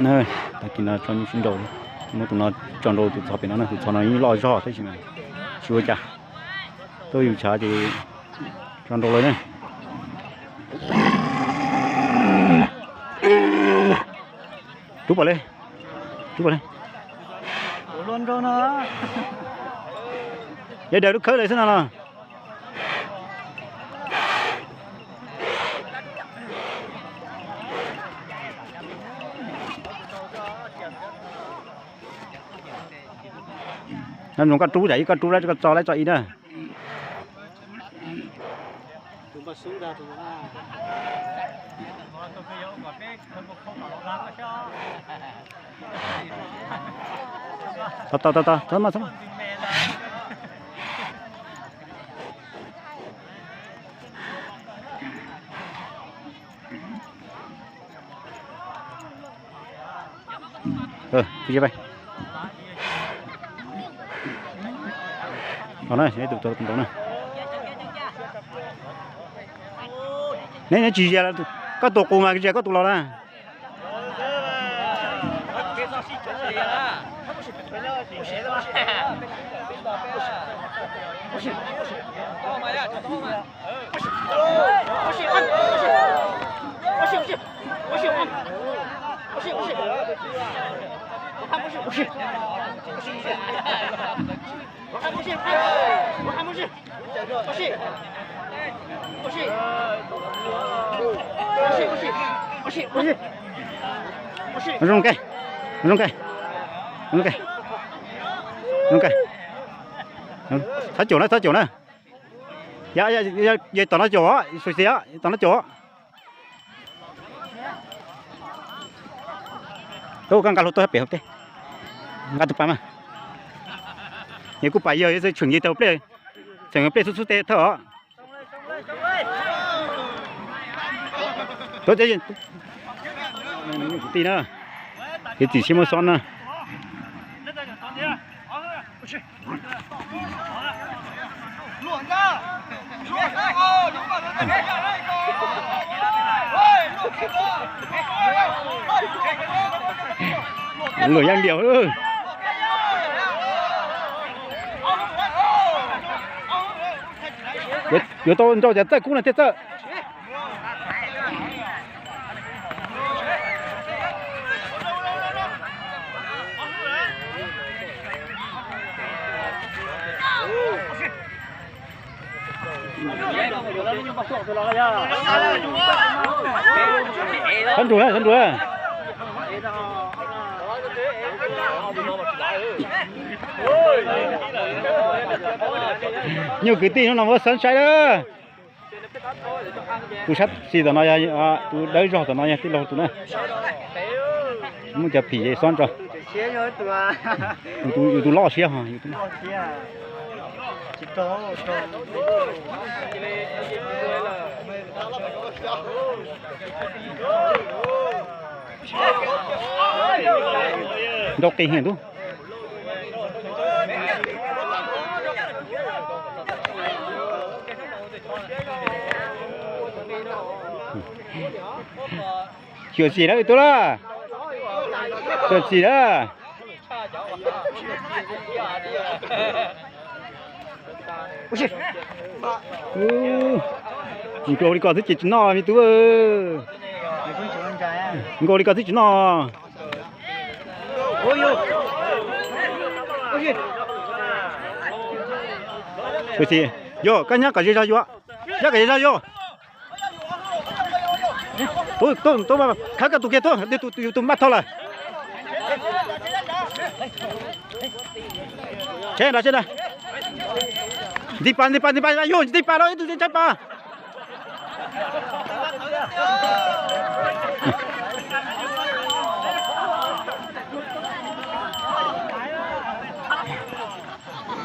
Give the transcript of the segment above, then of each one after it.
nè ta kia nó cho những sinh đồ nó tụi nó chọn đồ tụi họ bên nó nè tụi họ nó lo cho thế chứ mà chưa chả tôi yêu trả thì chọn đồเลยnè chúc vào đây luôn cho nó vậy đều được khơi lại thế nào nào nên nó con chú đấy cho lấy cho ý nữa ta thấm mà đi vậy đó này tụi tôi cùng này này chỉ ra có tụi cùng mà cái có tụi nó nè rung cây thắt chỗ nữa dạ tao nó chỗ suy xía tao nó chỗ tôi càng lúc tôi hấp ok ngắt tụi mà nhiều cú bảy giờ sẽ chuẩn gì tàu play chuẩn play chút tê thở tôi thấy tí nữa cái chỉ xem một son nữa lười ăn điều nữa有多人做的，再姑娘在这。thân chủ rồi. Nhiều cái tin nó nằm ở sân trái đó. Tu sắt xì tao nói tu đỡ rồi tao nói cái lồng tu này. Muốn chụp phỉ vậy son rồi. Tu lo xía hả? Đọc kinh hiền tu. Chuyện gì đó tôi là chuyện gì đó cô đi coi thích chuyện nó mi tú ơi cô đi coi thích chuyện nó chuyện gì vô cái nhắc cái gì ra vô nhắc cái gì ra vô tôi mà khá cả tụi kia tôi để tụi mắt thôi là trên đây đi pan vô đi pan đó đi chạy pa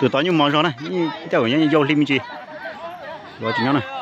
tụi tao như món rồi này như cháu như vô lim gì rồi chỉ nhau này